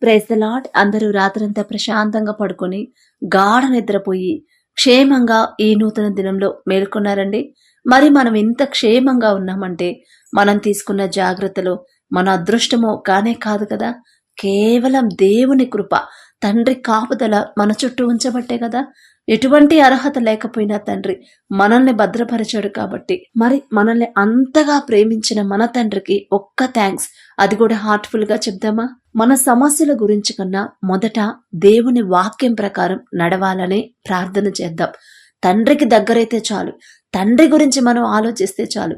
Praise the lord. అందరూ రాత్రంతా ప్రశాంతంగా పడుకొని గాఢ నిద్రపోయి క్షేమంగా ఈ నూతన దినంలో మేల్కొన్నారండి. మరి మనం ఇంత క్షేమంగా ఉన్నామంటే మనం తీసుకున్న జాగ్రత్తలు మన అదృష్టమో కానే కాదు కదా, కేవలం దేవుని కృప, తండ్రి కాపుదల మన చుట్టూ ఉంచబట్టే కదా. ఎటువంటి అర్హత లేకపోయినా తండ్రి మనల్ని భద్రపరిచాడు కాబట్టి, మరి మనల్ని అంతగా ప్రేమించిన మన తండ్రికి ఒక్క థ్యాంక్స్, అది కూడా హార్ట్ఫుల్ గా చెప్దామా? మన సమస్యల గురించి కన్నా మొదట దేవుని వాక్యం ప్రకారం నడవాలని ప్రార్థన చేద్దాం. తండ్రికి దగ్గరైతే చాలు, తండ్రి గురించి మనం ఆలోచిస్తే చాలు,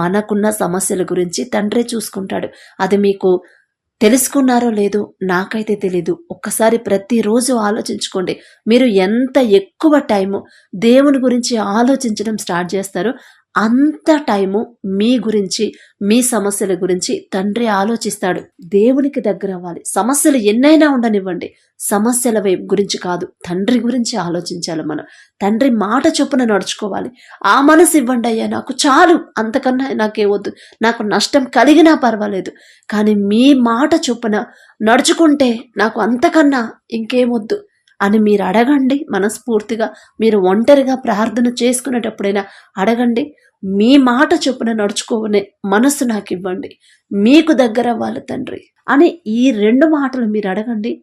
మనకున్న సమస్యల గురించి తండ్రే చూసుకుంటాడు. అది మీకు తెలుసుకున్నారో లేదో నాకైతే తెలీదు. ఒక్కసారి ప్రతిరోజు ఆలోచించుకోండి. మీరు ఎంత ఎక్కువ టైము దేవుని గురించి ఆలోచించడం స్టార్ట్ చేస్తారో అంత టైము మీ గురించి, మీ సమస్యల గురించి తండ్రి ఆలోచిస్తాడు. దేవునికి దగ్గర అవ్వాలి. సమస్యలు ఎన్నైనా ఉండనివ్వండి, సమస్యల వైపు గురించి కాదు, తండ్రి గురించి ఆలోచించాలి. మనం తండ్రి మాట చొప్పున నడుచుకోవాలి. ఆ మనసు ఇవ్వండి అయ్యా, నాకు చాలు, అంతకన్నా నాకే వద్దు, నాకు నష్టం కలిగినా పర్వాలేదు, కానీ మీ మాట చొప్పున నడుచుకుంటే నాకు అంతకన్నా ఇంకేమొద్దు అని మీరు అడగండి. మనస్ఫూర్తిగా మీరు ఒంటరిగా ప్రార్థన చేసుకునేటప్పుడైనా అడగండి. మీ మాట చొప్పున నడుచుకోవనే మనస్సు నాకు ఇవ్వండి, మీకు దగ్గర అవ్వాలి తండ్రి అని ఈ 2 మాటలు మీరు అడగండి.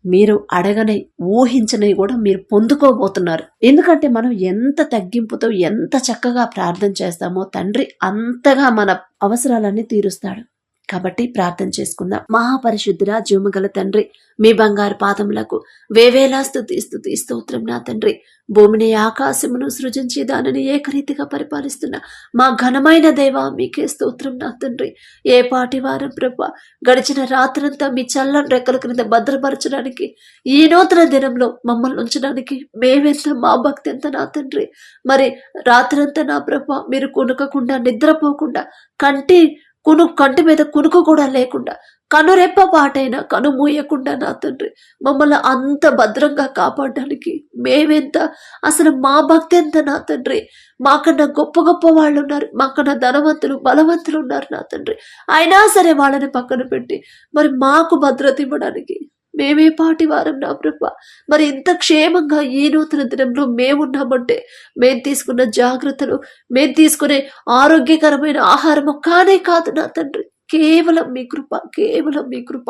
మీరు అడగనే, ఊహించనే కూడా మీరు పొందుకోబోతున్నారు. ఎందుకంటే మనం ఎంత తగ్గింపుతో ఎంత చక్కగా ప్రార్థన చేస్తామో తండ్రి అంతగా మన అవసరాలన్నీ తీరుస్తాడు. కాబట్టి ప్రార్థన చేసుకుందాం. మహాపరిశుద్ధుల జీవముగల తండ్రి, మీ బంగారు పాదములకు వేవేలా స్తుతి స్తోత్రం నా తండ్రి. భూమిని ఆకాశమును సృజించి దానిని ఏకరీతిగా పరిపాలిస్తున్న మా ఘనమైన దేవా, మీకే స్తోత్రం నా తండ్రి. ఏ పాటి వారం ప్రభా, గడిచిన రాత్రంతా మీ చల్లని రెక్కల క్రింద భద్రపరచడానికి, ఈ నూతన దినంలో మమ్మల్ని ఉంచడానికి మేమెంత, మా భక్తి ఎంత నా తండ్రి. మరి రాత్రంతా నా ప్రభా, మీరు కొనుకకుండా నిద్రపోకుండా, కంటి మీద కునుకు కూడా లేకుండా, కనురెప్ప పాటైనా కను మూయకుండా నా తండ్రి మమ్మల్ని అంత భద్రంగా కాపాడడానికి మేమెంత, అసలు మా భక్తి ఎంత నా తండ్రి. మాకన్నా గొప్ప గొప్ప వాళ్ళు ఉన్నారు, మాకన్నా ధనవంతులు బలవంతులు ఉన్నారు నా తండ్రి. అయినా సరే వాళ్ళని పక్కన పెట్టి మరి మాకు భద్రత ఇవ్వడానికి మేమే పాటి వారం నా ప్రభా. మరి ఇంత క్షేమంగా ఈ నూతన దినంలో మేమున్నామంటే మేము తీసుకున్న జాగ్రత్తలు, మేము తీసుకునే ఆరోగ్యకరమైన ఆహారము కానే కాదు నా తండ్రి, కేవలం మీ కృప, కేవలం మీ కృప.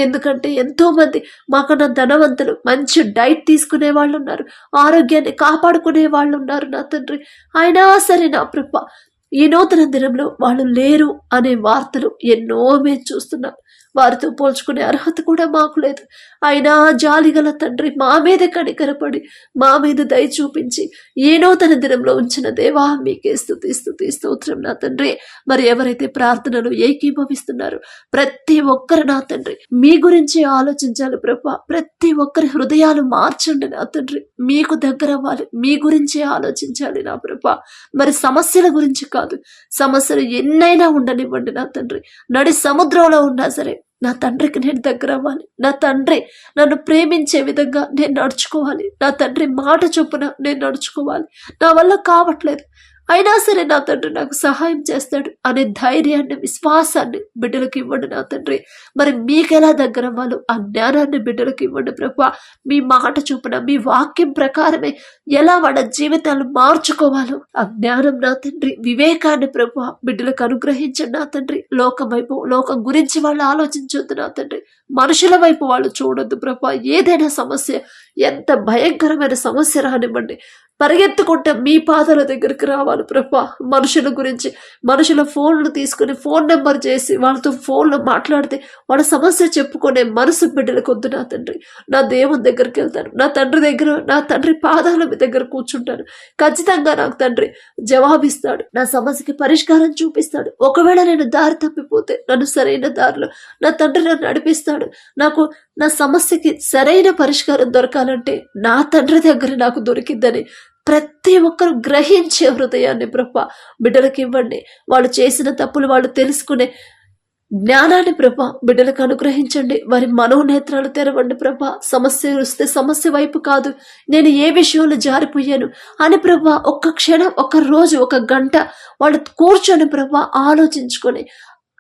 ఎందుకంటే ఎంతో మంది మాకన్నా ధనవంతులు మంచి డైట్ తీసుకునే వాళ్ళు ఉన్నారు, ఆరోగ్యాన్ని కాపాడుకునే వాళ్ళు ఉన్నారు నా తండ్రి. అయినా సరే నా ప్రభా, ఈ నూతన దినంలో వాళ్ళు లేరు అనే వార్తలు ఎన్నో మేము చూస్తున్నాం. వారితో పోల్చుకునే అర్హత కూడా మాకు లేదు. అయినా జాలిగల తండ్రి మా మీద కనికరపడి, మా మీద దయ చూపించి ఈ నూతన దినంలో ఉంచిన దేవా, మీకే స్తుతి స్తోత్రం నా తండ్రి. మరి ఎవరైతే ప్రార్థనలు ఏకీభవిస్తున్నారో ప్రతి ఒక్కరు నా తండ్రి మీ గురించి ఆలోచించాలి ప్రభా. ప్రతి ఒక్కరి హృదయాలు మార్చండి నా తండ్రి. మీకు దగ్గర అవ్వాలి, మీ గురించి ఆలోచించాలి నా ప్రభా. మరి సమస్యల గురించి కాదు, సమస్యలు ఎన్నైనా ఉండనివ్వండి నా తండ్రి. నడి సముద్రంలో ఉన్నా సరే నా తండ్రికి నేను దగ్గర అవ్వాలి. నా తండ్రి నన్ను ప్రేమించే విధంగా నేను నడుచుకోవాలి. నా తండ్రి మాట చొప్పున నేను నడుచుకోవాలి. నా వల్ల కావట్లేదు, అయినా సరే నా తండ్రి నాకు సహాయం చేస్తాడు అనే ధైర్యాన్ని, విశ్వాసాన్ని బిడ్డలకు ఇవ్వండి నా తండ్రి. మరి మీకెలా దగ్గర అవ్వాలో ఆ జ్ఞానాన్ని బిడ్డలకు ఇవ్వండి ప్రభా. మీ మాట చొప్పున, మీ వాక్యం ప్రకారమే ఎలా వాళ్ళ జీవితాలు మార్చుకోవాలో ఆ జ్ఞానం నా తండ్రి, వివేకాన్ని ప్రభా బిడ్డలకు అనుగ్రహించండి నా తండ్రి. లోకం గురించి వాళ్ళు ఆలోచించొద్దు నా తండ్రి, మనుషుల వైపు వాళ్ళు చూడొద్దు ప్రభా. ఏదైనా సమస్య, ఎంత భయంకరమైన సమస్య రానివ్వండి, పరిగెత్తుకుంటే మీ పాదాల దగ్గరికి రావాలి ప్రభా. మనుషుల గురించి, మనుషుల ఫోన్లు తీసుకుని ఫోన్ నెంబర్ చేసి వాళ్ళతో ఫోన్లో మాట్లాడితే వాళ్ళ సమస్య చెప్పుకునే మనసు బిడ్డలకు వద్దు నా తండ్రి. నా దేవుని దగ్గరికి వెళ్తాను, నా తండ్రి దగ్గర, నా తండ్రి పాదాల దగ్గర కూర్చుంటాను. ఖచ్చితంగా నాకు తండ్రి జవాబిస్తాడు, నా సమస్యకి పరిష్కారం చూపిస్తాడు. ఒకవేళ నేను దారి తప్పిపోతే నన్ను సరైన దారిలో నా తండ్రి నన్ను నడిపిస్తాడు. నాకు నా సమస్యకి సరైన పరిష్కారం దొరకాలంటే నా తండ్రి దగ్గర నాకు దొరికిద్దని ప్రతి ఒక్కరు గ్రహించే హృదయాన్ని ప్రభా బిడ్డలకు ఇవ్వండి. వాళ్ళు చేసిన తప్పులు వాళ్ళు తెలుసుకునే జ్ఞానాన్ని ప్రభా బిడ్డలకు అనుగ్రహించండి. వారి మనోనేత్రాలు తెరవండి ప్రభా. సమస్య వస్తే సమస్య వైపు కాదు, నేను ఏ విషయంలో జారిపోయాను అని ప్రభా ఒక్క క్షణం, ఒక రోజు, ఒక గంట వాళ్ళు కూర్చొని ప్రభా ఆలోచించుకొని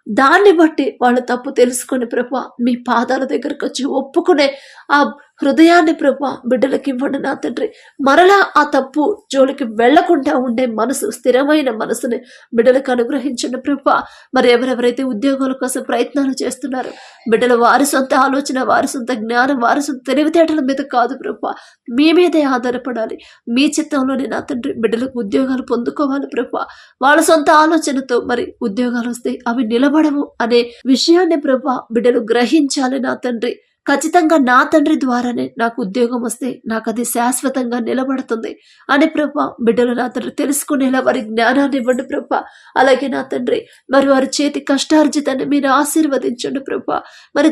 దాన్ని బట్టి వాళ్ళ తప్పు తెలుసుకొని ప్రభా మీ పాదాల దగ్గరకు వచ్చి ఒప్పుకునే ఆ హృదయాన్ని ప్రభా బిడ్డలకి ఇవ్వండి నా తండ్రి. మరలా ఆ తప్పు జోలికి వెళ్లకుండా ఉండే మనసు, స్థిరమైన మనసుని బిడ్డలకు అనుగ్రహించండి ప్రభా. మరి ఎవరెవరైతే ఉద్యోగాల కోసం ప్రయత్నాలు చేస్తున్నారో బిడ్డలు వారి సొంత ఆలోచన, వారి సొంత జ్ఞానం, వారి సొంత తెలివితేటల మీద కాదు ప్రభా, మీ మీదే ఆధారపడాలి. మీ చిత్తంలోనే నా తండ్రి బిడ్డలకు ఉద్యోగాలు పొందుకోవాలి ప్రభా. వాళ్ళ సొంత ఆలోచనతో మరి ఉద్యోగాలు వస్తే అవి నిలబడవు అనే విషయాన్ని ప్రభా బిడ్డలు గ్రహించాలి నా తండ్రి. ఖచ్చితంగా నా తండ్రి ద్వారానే నాకు ఉద్యోగం వస్తే నాకు అది శాశ్వతంగా నిలబడుతుంది అని ప్రభా బిడ్డలు నా తండ్రి తెలుసుకునేలా వారి జ్ఞానాన్ని ఇవ్వండి ప్రభా. అలాగే నా తండ్రి మరి వారి చేతి కష్టార్జితాన్ని మీరు ఆశీర్వదించండి ప్రభా. మరి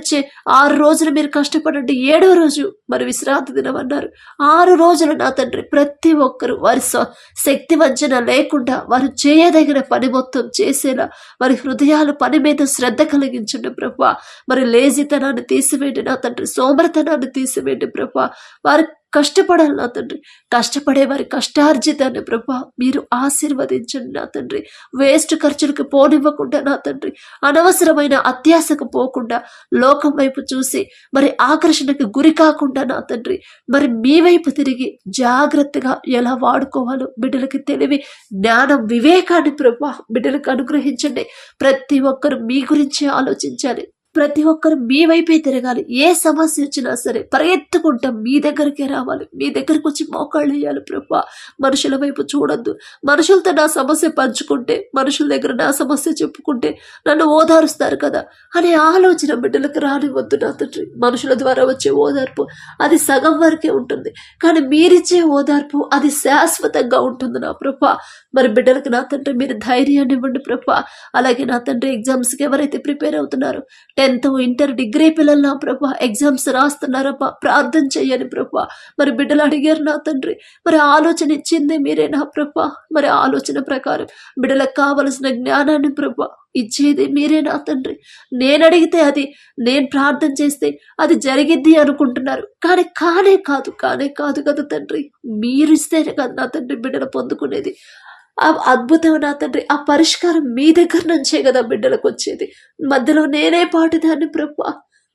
6 రోజులు మీరు కష్టపడండి, 7వ రోజు మరి విశ్రాంతి దినం అన్నారు. 6 రోజులు నా తండ్రి ప్రతి ఒక్కరు వారి శక్తి వంచన లేకుండా వారు చేయదగిన పని మొత్తం చేసేలా వారి హృదయాలు పని మీద శ్రద్ధ కలిగించండి ప్రభా. మరి లేజితనాన్ని తీసివేయండి నా తండ్రి, సోమరతనాన్ని తీసివేయండి ప్రభా. వారు కష్టపడాలి నా తండ్రి, కష్టపడే వారి కష్టార్జితాన్ని ప్రభా మీరు ఆశీర్వదించండి నా తండ్రి. వేస్ట్ ఖర్చులకు పోనివ్వకుండా నా తండ్రి, అనవసరమైన అత్యాశకు పోకుండా, లోకం వైపు చూసి మరి ఆకర్షణకు గురి కాకుండా నా తండ్రి మరి మీ వైపు తిరిగి జాగ్రత్తగా ఎలా వాడుకోవాలో బిడ్డలకి తెలివి, జ్ఞానం, వివేకాన్ని ప్రభా బిడ్డలకు అనుగ్రహించండి. ప్రతి ఒక్కరు మీ గురించి ఆలోచించాలి, ప్రతి ఒక్కరు మీ వైపే తిరగాలి. ఏ సమస్య వచ్చినా సరే పరిగెత్తుకుంటా మీ దగ్గరికే రావాలి, మీ దగ్గరికి వచ్చి మోకాళ్ళు వేయాలి ప్రభా. మనుషుల వైపు చూడొద్దు. మనుషులతో నా సమస్య పంచుకుంటే, మనుషుల దగ్గర నా సమస్య చెప్పుకుంటే నన్ను ఓదారుస్తారు కదా అనే ఆలోచన బిడ్డలకు రానివద్దు నా తండ్రి. మనుషుల ద్వారా వచ్చే ఓదార్పు అది సగం వరకే ఉంటుంది, కానీ మీరిచ్చే ఓదార్పు అది శాశ్వతంగా ఉంటుంది నా ప్రభా. మరి బిడ్డలకు నా తండ్రి మీరు ధైర్యాన్ని ఇవ్వండి ప్రభా. అలాగే నా తండ్రి ఎగ్జామ్స్కి ఎవరైతే ప్రిపేర్ అవుతున్నారో 10th, ఇంటర్, డిగ్రీ పిల్లలు నా ప్రభా ఎగ్జామ్స్ రాస్తున్నారప్ప, ప్రార్థన చెయ్యని ప్రభా. మరి బిడ్డలు అడిగారు నా తండ్రి, మరి ఆలోచన ఇచ్చింది మీరే నా ప్రభా. మరి ఆలోచన ప్రకారం బిడ్డలకు కావలసిన జ్ఞానాన్ని ప్రభా ఇచ్చేది మీరే నా తండ్రి. నేను అడిగితే అది, నేను ప్రార్థన చేస్తే అది జరిగిద్ది అనుకుంటున్నారు, కానీ కానే కాదు కదా తండ్రి. మీరు ఇస్తేనే కదా నా తండ్రి బిడ్డలు పొందుకునేది. ఆ అద్భుతం నా తండ్రి, ఆ పరిష్కారం మీ దగ్గర నుంచే కదా బిడ్డలకు వచ్చేది. మధ్యలో నేనే పాటిదాన్ని ప్రభా,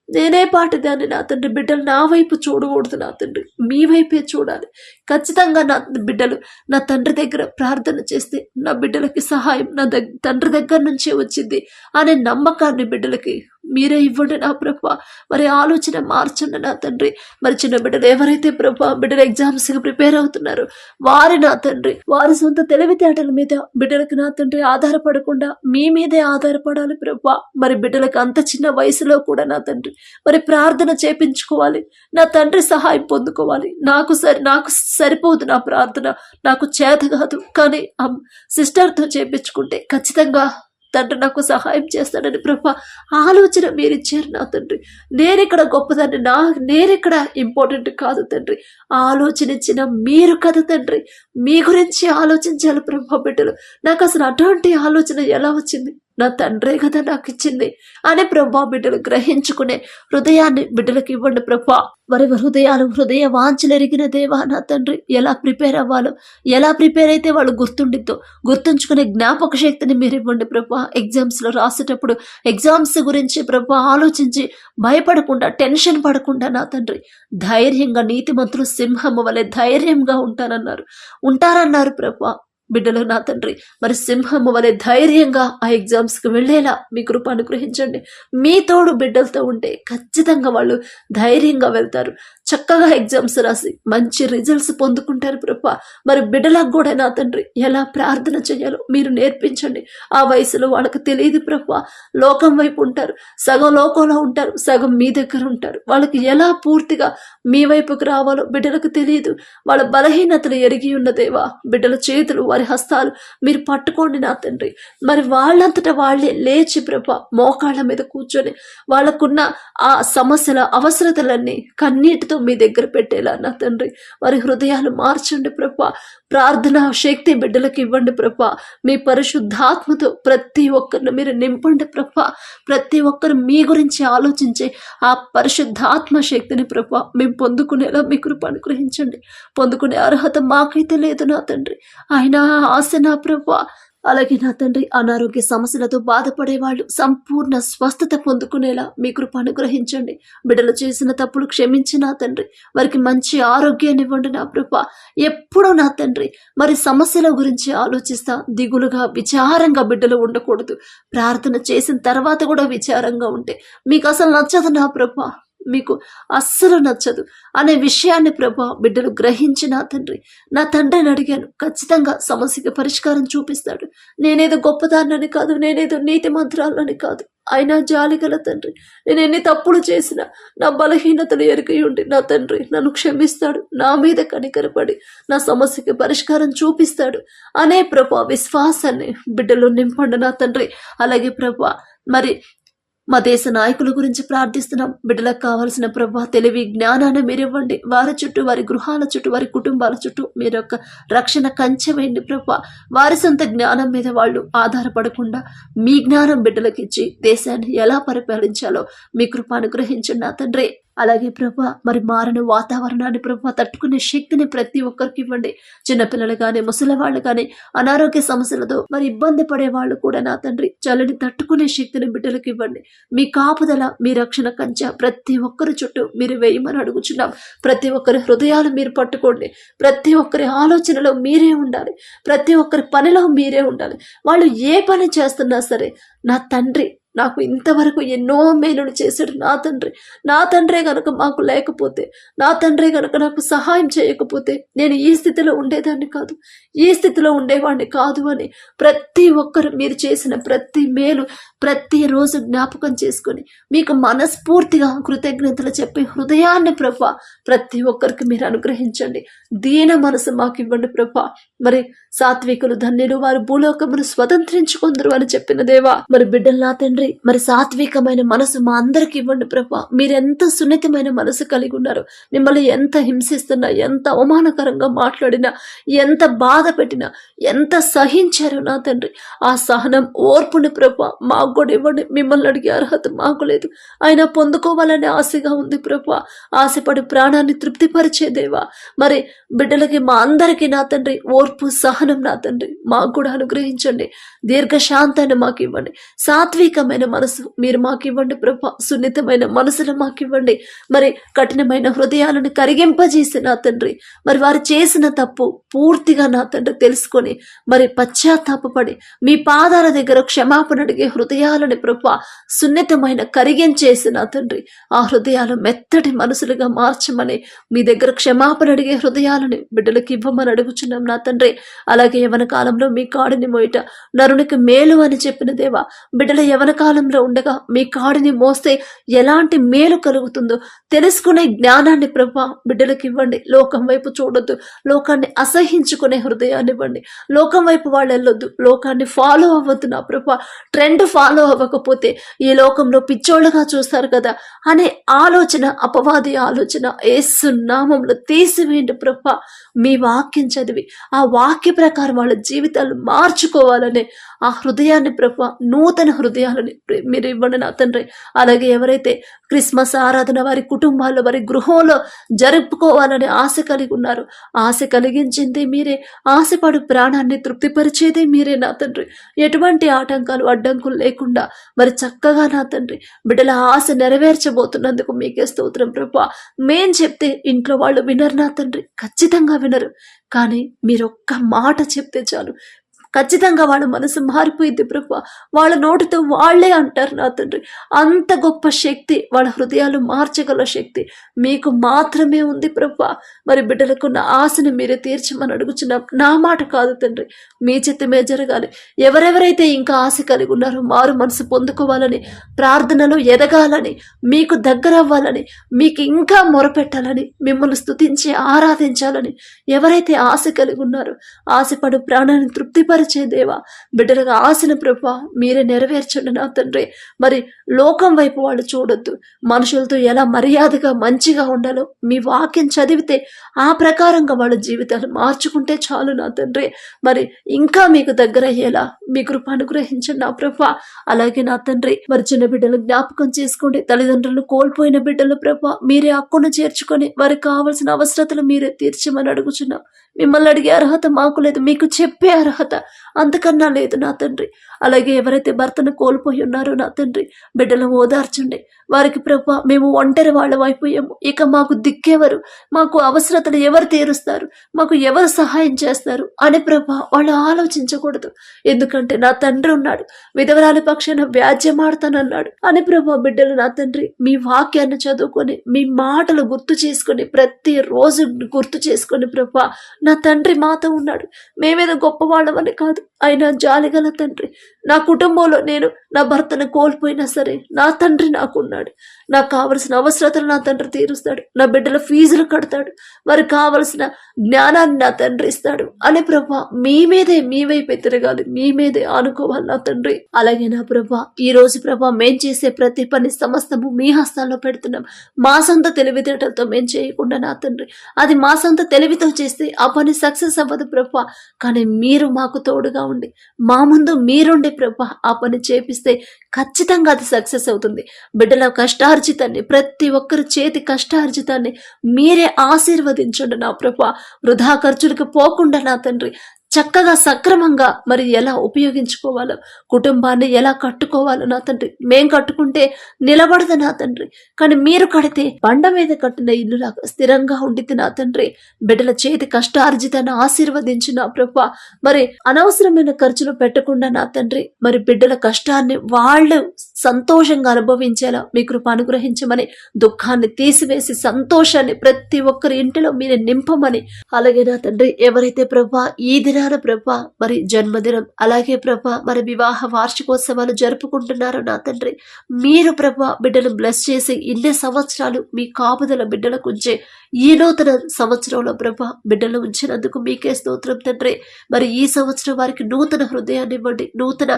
నేనే పాటిదాన్ని నా తండ్రి. బిడ్డలు నా వైపు చూడకూడదు నా తండ్రి, మీ వైపే చూడాలి. ఖచ్చితంగా నా బిడ్డలు నా తండ్రి దగ్గర ప్రార్థన చేస్తే నా బిడ్డలకి సహాయం నా తండ్రి దగ్గర నుంచే వచ్చింది అనే నమ్మకాన్ని బిడ్డలకి మీరే ఇవ్వండి నా ప్రభా. మరి ఆలోచన మార్చండి నా తండ్రి. మరి చిన్న బిడ్డలు ఎవరైతే ప్రభా బిడ్డలు ఎగ్జామ్స్కి ప్రిపేర్ అవుతున్నారో వారి నా తండ్రి వారి సొంత తెలివితేటల మీద బిడ్డలకు నా తండ్రి ఆధారపడకుండా మీ మీదే ఆధారపడాలి ప్రభా. మరి బిడ్డలకు అంత చిన్న వయసులో కూడా నా తండ్రి మరి ప్రార్థన చేపించుకోవాలి, నా తండ్రి సహాయం పొందుకోవాలి. నాకు సరిపోదు నా ప్రార్థన, నాకు చేత కాదు, కానీ సిస్టర్తో చేపించుకుంటే ఖచ్చితంగా తండ్రి నాకు సహాయం చేస్తానని ప్రభా ఆలోచన మీరు ఇచ్చారు నా తండ్రి. నేనిక్కడ గొప్పదాన్ని, నేనిక్కడ ఇంపార్టెంట్ కాదు తండ్రి. ఆలోచన ఇచ్చిన మీరు కదా తండ్రి, మీ గురించి ఆలోచించాలి ప్రభా. బిడ్డలు నాకు అసలు అటువంటి ఆలోచన ఎలా వచ్చింది, నా తండ్రే కదా నాకు ఇచ్చింది అని ప్రభా బిడ్డలు గ్రహించుకునే హృదయాన్ని బిడ్డలకు ఇవ్వండి ప్రభా. వారి హృదయ వాంఛలు ఎరిగిన దేవా నా తండ్రి, ఎలా ప్రిపేర్ అవ్వాలో, ఎలా ప్రిపేర్ అయితే వాళ్ళు గుర్తుంచుకునే జ్ఞాపక శక్తిని మీరు ఇవ్వండి ప్రభా. ఎగ్జామ్స్లో రాసేటప్పుడు ఎగ్జామ్స్ గురించి ప్రభా ఆలోచించి భయపడకుండా, టెన్షన్ పడకుండా నా తండ్రి ధైర్యంగా, నీతిమంతులు సింహము వలె ధైర్యంగా ఉంటారన్నారు ప్రభా. బిడ్డలు నా తండ్రి మరి సింహము వలె ధైర్యంగా ఆ ఎగ్జామ్స్కి వెళ్ళేలా మీ కృప అనుగ్రహించండి. మీ తోడు బిడ్డలతో ఉంటే ఖచ్చితంగా వాళ్ళు ధైర్యంగా వెళ్తారు, చక్కగా ఎగ్జామ్స్ రాసి మంచి రిజల్ట్స్ పొందుకుంటారు ప్రభా. మరి బిడ్డలకు కూడా నా తండ్రి ఎలా ప్రార్థన చేయాలో మీరు నేర్పించండి. ఆ వయసులో వాళ్ళకి తెలియదు ప్రభా, లోకం వైపు ఉంటారు, సగం లోకంలో ఉంటారు, సగం మీ దగ్గర ఉంటారు. వాళ్ళకి ఎలా పూర్తిగా మీ వైపుకు రావాలో బిడ్డలకు తెలియదు. వాళ్ళ బలహీనతలు ఎరిగి ఉన్న దేవా, బిడ్డల చేతులు, వారి హస్తాలు మీరు పట్టుకోండి నా తండ్రి. మరి వాళ్ళంతటా వాళ్ళే లేచి ప్రభా మోకాళ్ళ మీద కూర్చొని వాళ్ళకున్న ఆ సమస్యల అవసరతలన్నీ కన్నీటితో మీ దగ్గర పెట్టేలా నా తండ్రి వారి హృదయాలు మార్చండి ప్రభా. ప్రార్థనా శక్తి బిడ్డలకు ఇవ్వండి ప్రభా. మీ పరిశుద్ధాత్మతో ప్రతి ఒక్కరిని మీరు నింపండి ప్రభా. ప్రతి ఒక్కరు మీ గురించి ఆలోచించే ఆ పరిశుద్ధాత్మ శక్తిని ప్రభా మేము పొందుకునేలా మీ కృప అనుగ్రహించండి. పొందుకునే అర్హత మాకైతే లేదు నా తండ్రి, ఆయన ఆశ నా ప్రభా అలాగే నా తండ్రి అనారోగ్య సమస్యలతో బాధపడే వాళ్ళు సంపూర్ణ స్వస్థత పొందుకునేలా మీ కృప అనుగ్రహించండి. బిడ్డలు చేసిన తప్పులు క్షమించి నా తండ్రి వారికి మంచి ఆరోగ్యాన్ని ఇవ్వండి నా ప్రభ. ఎప్పుడూ నా తండ్రి మరి సమస్యల గురించి ఆలోచిస్తా దిగులుగా విచారంగా బిడ్డలు ఉండకూడదు. ప్రార్థన చేసిన తర్వాత కూడా విచారంగా ఉంటే మీకు అసలు నచ్చదు నా ప్రభ, మీకు అస్సలు నచ్చదు అనే విషయాన్ని ప్రభా బిడ్డలు గ్రహించి నా తండ్రిని అడిగాను, ఖచ్చితంగా సమస్యకి పరిష్కారం చూపిస్తాడు. నేనేదో గొప్పదాన్నని కాదు, నేనేదో నీతి మంత్రాలని కాదు, అయినా జాలి గల తండ్రి. నేను ఎన్ని తప్పులు చేసినా నా బలహీనతలు ఎరిగి ఉండి నా తండ్రి నన్ను క్షమిస్తాడు, నా మీద కనికరపడి నా సమస్యకి పరిష్కారం చూపిస్తాడు అనే ప్రభా విశ్వాసాన్ని బిడ్డలు నింపండి నా తండ్రి. అలాగే ప్రభా మరి మా దేశ నాయకుల గురించి ప్రార్థిస్తున్నాం. బిడ్డలకు కావాల్సిన ప్రభా తెలివి జ్ఞానాన్ని మీరు ఇవ్వండి. వారి చుట్టూ, వారి గృహాల చుట్టూ, వారి కుటుంబాల చుట్టూ మీరు యొక్క రక్షణ కంచె వేయండి ప్రభా. వారి సొంత జ్ఞానం మీద వాళ్ళు ఆధారపడకుండా మీ జ్ఞానం బిడ్డలకు ఇచ్చి దేశాన్ని ఎలా పరిపాలించాలో మీ కృప అనుగ్రహించండి నా తండ్రి. అలాగే ప్రభా మరి మారిన వాతావరణాన్ని ప్రభా తట్టుకునే శక్తిని ప్రతి ఒక్కరికి ఇవ్వండి. చిన్నపిల్లలు కానీ, ముసలివాళ్ళు కానీ, అనారోగ్య సమస్యలతో మరి ఇబ్బంది పడే వాళ్ళు కూడా నా తండ్రి చలిని తట్టుకునే శక్తిని బిడ్డలకు ఇవ్వండి. మీ కాపుదల, మీ రక్షణ కంచె ప్రతి ఒక్కరి చుట్టూ మీరు వేయమని అడుగుచున్నాం. ప్రతి ఒక్కరి హృదయాలు మీరు పట్టుకోండి. ప్రతి ఒక్కరి ఆలోచనలో మీరే ఉండాలి. ప్రతి ఒక్కరి పనిలో మీరే ఉండాలి. వాళ్ళు ఏ పని చేస్తున్నా సరే నా తండ్రి నాకు ఇంతవరకు ఎన్నో మేలులు చేశాడు నా తండ్రే గనక మాకు లేకపోతే, నా తండ్రే గనక నాకు సహాయం చేయకపోతే నేను ఈ స్థితిలో ఉండేదాన్ని కాదు, ఈ స్థితిలో ఉండేవాడిని కాదు అని ప్రతి ఒక్కరు మీరు చేసిన ప్రతి మేలు ప్రతిరోజు జ్ఞాపకం చేసుకొని మీకు మనస్ఫూర్తిగా కృతజ్ఞతలు చెప్పే హృదయాన్ని ప్రభా ప్రతి ఒక్కరికి మీరు అనుగ్రహించండి. దీన మనసు మాకు ఇవ్వండి ప్రభా. మరి సాత్వికులు ధన్యులు, వారు భూలోకమును స్వతంత్రించుకుందరు అని చెప్పిన దేవా, మరి బిడ్డలు నా తండ్రి మరి సాత్వికమైన మనసు మా అందరికి ఇవ్వండి ప్రభా. మీరెంత సున్నితమైన మనసు కలిగి ఉన్నారు. మిమ్మల్ని ఎంత హింసిస్తున్నా, ఎంత అవమానకరంగా మాట్లాడినా, ఎంత బాధ పెట్టినా, ఎంత సహించారు నా తండ్రి. ఆ సహనం, ఓర్పుని ప్రభా మాకు కూడా ఇవ్వండి. మిమ్మల్ని అడిగే అర్హత మాకు లేదు, అయినా పొందుకోవాలనే ఆశగా ఉంది ప్రభా. ఆశపడి ప్రాణాన్ని తృప్తిపరిచే దేవా, మరి బిడ్డలకి మా అందరికీ నా తండ్రి ఓర్పు, సహనం నా తండ్రి మాకు కూడా అనుగ్రహించండి. దీర్ఘశాంతాన్ని మాకు ఇవ్వండి. సాత్వికమైన మనసు మీరు మాకు ఇవ్వండి ప్రభా. సున్నితమైన మనసును మాకు ఇవ్వండి. మరి కఠినమైన హృదయాలను కరిగింపజేసి నా తండ్రి మరి వారు చేసిన తప్పు పూర్తిగా నా తండ్రి తెలుసుకొని మరి పశ్చాత్తాపడి మీ పాదాల దగ్గర క్షమాపణ అడిగే హృదయాలని ప్రభా సున్నితమైన కరిగించేసి నా తండ్రి ఆ హృదయాలు మెత్తటి మనసులుగా మార్చమని మీ దగ్గర క్షమాపణ అడిగే హృదయాలని బిడ్డలకు ఇవ్వమని అడుగుచున్నాం నా తండ్రి. అలాగే యవన కాలంలో మీ కాడిని మోయట నరునికి మేలు అని చెప్పిన దేవా, బిడ్డల యవన కాలంలో ఉండగా మీ కాడిని మోస్తే ఎలాంటి మేలు కలుగుతుందో తెలుసుకునే జ్ఞానాన్ని ప్రభా బిడ్డలకు ఇవ్వండి. లోకం వైపు చూడొద్దు, లోకాన్ని అసహించుకునే హృదయాన్ని ఇవ్వండి. లోకం వైపు వాళ్ళు వెళ్ళొద్దు, లోకాన్ని ఫాలో అవ్వద్దు నా ప్రభా. ట్రెండ్ ఫాలో అవ్వకపోతే ఈ లోకంలో పిచ్చోళ్ళగా చూస్తారు కదా అనే ఆలోచన, అపవాది ఆలోచన యేసు నామములో తీసివేయండి ప్రభా. మీ వాక్యం చదివి ఆ వాక్య ప్రకారం వాళ్ళ జీవితాలు మార్చుకోవాలనే ఆ హృదయాన్ని ప్రభా, నూతన హృదయాలని మీరు ఇవ్వండి నా తండ్రి. అలాగే ఎవరైతే క్రిస్మస్ ఆరాధన వారి కుటుంబాల్లో, వారి గృహంలో జరుపుకోవాలనే ఆశ కలిగి ఉన్నారు, ఆశ కలిగించింది మీరే, ఆశపడు ప్రాణాన్ని తృప్తిపరిచేది మీరే నా తండ్రి. ఎటువంటి ఆటంకాలు, అడ్డంకులు లేకుండా మరి చక్కగా నా తండ్రి బిడ్డల ఆశ నెరవేర్చబోతున్నందుకు మీకే స్తోత్రం ప్రభా. మేం చెప్తే ఇంట్లో వాళ్ళు వినరు నా తండ్రి, ఖచ్చితంగా వినరు. కానీ మీరొక్క మాట చెప్తే చాలు, ఖచ్చితంగా వాళ్ళ మనసు మారిపోయింది ప్రభా. వాళ్ళ నోటితో వాళ్లే అంటారు నా తండ్రి. అంత గొప్ప శక్తి, వాళ్ళ హృదయాలు మార్చగల శక్తి మీకు మాత్రమే ఉంది ప్రభా. మరి బిడ్డలకున్న ఆశను మీరే తీర్చమని అడుగుచున్నాం. నా మాట కాదు తండ్రి, మీ చిత్తమే జరగాలి. ఎవరెవరైతే ఇంకా ఆశ కలిగి ఉన్నారో మారు మనసు పొందుకోవాలని, ప్రార్థనలో ఎదగాలని, మీకు దగ్గర అవ్వాలని, మీకు ఇంకా మొరపెట్టాలని, మిమ్మల్ని స్తుతించి ఆరాధించాలని ఎవరైతే ఆశ కలిగి ఉన్నారో, ఆశపడు ప్రాణాన్ని తృప్తిపరిచే దేవా, బిడ్డలుగా ఆశను ప్రభా మీరే నెరవేర్చండి నా తండ్రి. మరి లోకం వైపు వాళ్ళు చూడొద్దు, మనుషులతో ఎలా మర్యాదగా మంచిగా ఉండాలో మీ వాక్యం చదివితే ఆ ప్రకారంగా వాళ్ళ జీవితాలు మార్చుకుంటే చాలు నా తండ్రి. మరి ఇంకా మీకు దగ్గర అయ్యేలా మీ కృప అనుగ్రహించండి నా ప్రభా. అలాగే నా తండ్రి మరి చిన్న బిడ్డలు జ్ఞాపకం చేసుకోండి. తల్లిదండ్రులు కోల్పోయిన బిడ్డలు ప్రభా మీరే హక్కును చేర్చుకొని వారికి కావలసిన అవసరతలు మీరే తీర్చమని అడుగుచున్నాం. మిమ్మల్ని అడిగే అర్హత మాకు లేదు, మీకు చెప్పే అర్హత, అంతకన్నా లేదు నా తండ్రి. అలాగే ఎవరైతే భర్తను కోల్పోయి ఉన్నారో నా తండ్రి, బిడ్డలను ఓదార్చండి. వారికి ప్రభా మేము ఒంటరి వాళ్ళం అయిపోయాము, ఇక మాకు దిక్కెవరు, మాకు అవసరతలు ఎవరు తీరుస్తారు, మాకు ఎవరు సహాయం చేస్తారు అని ప్రభా వాళ్ళు ఆలోచించకూడదు. ఎందుకంటే నా తండ్రి ఉన్నాడు, విధవరాలి పక్షాన వ్యాజ్యమాడతానన్నాడు అని ప్రభా బిడ్డలు నా తండ్రి మీ వాక్యాన్ని చదువుకొని మీ మాటలు గుర్తు చేసుకొని ప్రతిరోజు గుర్తు చేసుకొని ప్రభా నా తండ్రి మాతో ఉన్నాడు, మేమేదో గొప్పవాళ్ళమని కాదు, అయినా జాలిగల తండ్రి. నా కుటుంబంలో నేను నా భర్తను కోల్పోయినా సరే నా తండ్రి నాకున్నాడు. నాకు కావలసిన అవసరతలు నా తండ్రి తీరుస్తాడు, నా బిడ్డల ఫీజులు కడతాడు, వారికి కావలసిన జ్ఞానాన్ని నా తండ్రి ఇస్తాడు అని ప్రభా మీ వైపే తిరగాలి, మీ మీదే ఆనుకోవాలి నా తండ్రి. అలాగే నా ప్రభా ఈ రోజు ప్రభా మేం చేసే ప్రతి పని సమస్తము మీ హస్తాల్లో పెడుతున్నాం. మా సొంత తెలివితేటలతో మేం చేయకుండా నా తండ్రి, అది మా సొంత తెలివితో చేస్తే ఆ పని సక్సెస్ అవ్వదు ప్రభా. కానీ మీరు మాకు తోడుగా ఉండి మా ముందు మీరుండే ప్రభా ఆ పని చేపిస్తే ఖచ్చితంగా అది సక్సెస్ అవుతుంది. బిడ్డల కష్టార్జితాన్ని, ప్రతి ఒక్కరి చేతి కష్టార్జితాన్ని మీరే ఆశీర్వదించండి నా ప్రభా. వృధా ఖర్చులకు పోకుండా నా తండ్రి చక్కగా సక్రమంగా మరి ఎలా ఉపయోగించుకోవాలో, కుటుంబాన్ని ఎలా కట్టుకోవాలో నా తండ్రి. మేం కట్టుకుంటే నిలబడదు నా తండ్రి, కానీ మీరు కడితే బండ మీద కట్టిన ఇల్లులాగా స్థిరంగా ఉండితే నా తండ్రి. బిడ్డల చేతి కష్టార్జితాన్ని ఆశీర్వదించి నా ప్రభా, మరి అనవసరమైన ఖర్చులు పెట్టకుండా నా తండ్రి, మరి బిడ్డల కష్టాన్ని వాళ్ళు సంతోషంగా అనుభవించేలా మీ కృప అనుగ్రహించమని, దుఃఖాన్ని తీసివేసి సంతోషాన్ని ప్రతి ఒక్కరి ఇంటిలో మీరు నింపమని. అలాగే నా తండ్రి ఎవరైతే ప్రభా ఈ దినాన ప్రభా మరి జన్మదినం, అలాగే ప్రభా మరి వివాహ వార్షికోత్సవాలు జరుపుకుంటున్నారో నా తండ్రి, మీరు ప్రభా బిడ్డలు బ్లెస్ చేసి ఇన్ని సంవత్సరాలు మీ కాపుదల బిడ్డలకు ఉంచే ఈ నూతన సంవత్సరంలో ప్రభా బిడ్డలు ఉంచినందుకు మీకే స్తోత్రం తండ్రి. మరి ఈ సంవత్సరం వారికి నూతన హృదయాన్ని ఇవ్వండి, నూతన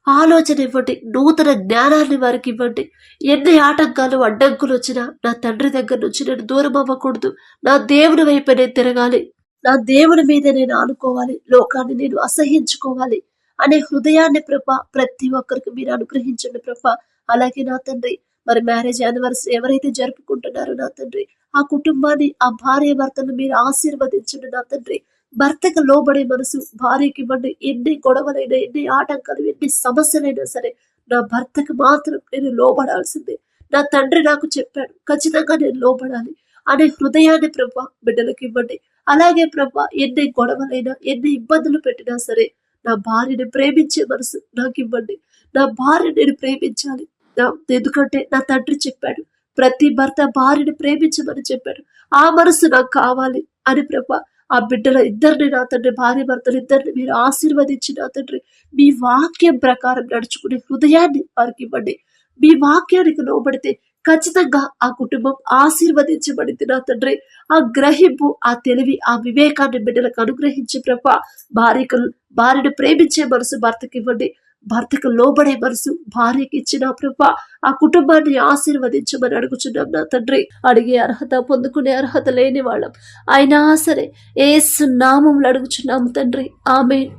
ఆలోచన ఇవ్వండి, నూతన జ్ఞానాన్ని వారికి ఇవ్వండి. ఎన్ని ఆటంకాలు అడ్డంకులు వచ్చినా నా తండ్రి దగ్గర నుంచి నేను దూరం అవ్వకూడదు, నా దేవుని వైపు నేను తిరగాలి, నా దేవుని మీద నేను ఆనుకోవాలి, లోకాన్ని నేను అసహించుకోవాలి అనే హృదయాన్ని ప్రభా ప్రతి ఒక్కరికి మీరు అనుగ్రహించండి ప్రభా. అలాగే నా తండ్రి మరి మ్యారేజ్ యానివర్సరీ ఎవరైతే జరుపుకుంటున్నారో నా తండ్రి, ఆ కుటుంబాన్ని, ఆ భార్య భర్తను మీరు ఆశీర్వదించండి నా తండ్రి. భర్తకు లోబడే మనసు భార్యకి ఇవ్వండి. ఎన్ని గొడవలైనా, ఎన్ని ఆటంకాలు, ఎన్ని సమస్యలైనా సరే నా భర్తకు మాత్రం నేను లోబడాల్సిందే. నా తండ్రి నాకు చెప్పాడు, ఖచ్చితంగా నేను లోబడాలి అనే హృదయాన్ని ప్రభా బిడ్డలకు ఇవ్వండి. అలాగే ప్రభా ఎన్ని గొడవలైనా, ఎన్ని ఇబ్బందులు పెట్టినా సరే నా భార్యని ప్రేమించే మనసు నాకు ఇవ్వండి. నా భార్య నేను ప్రేమించాలి, ఎందుకంటే నా తండ్రి చెప్పాడు, ప్రతి భర్త భార్యని ప్రేమించమని చెప్పాడు. ఆ మనసు నాకు కావాలి అని ప్రభా ఆ బిడ్డల ఇద్దరిని నా తండ్రి, భార్య భర్తలు ఇద్దరిని మీరు ఆశీర్వదించి నా తండ్రి మీ వాక్యం ప్రకారం నడుచుకునే హృదయాన్ని వారికి ఇవ్వండి. మీ వాక్యానికి లోబడితే ఖచ్చితంగా ఆ కుటుంబం ఆశీర్వదించబడింది నా తండ్రి. ఆ గ్రహింపు, ఆ తెలివి, ఆ వివేకాన్ని బిడ్డలకు అనుగ్రహించి ప్రభా భార్యను ప్రేమించే మనసు భర్తకి ఇవ్వండి, భర్తకు లోబడే మనసు భార్యకి ఇచ్చిన ప్రభా ఆ కుటుంబాన్ని ఆశీర్వదించమని అడుగుచున్నాం నా తండ్రి. అడిగే అర్హత, పొందుకునే అర్హత లేని వాళ్ళం అయినా సరే యేసు నామములో అడుగుచున్నాము తండ్రి. ఆమేన్.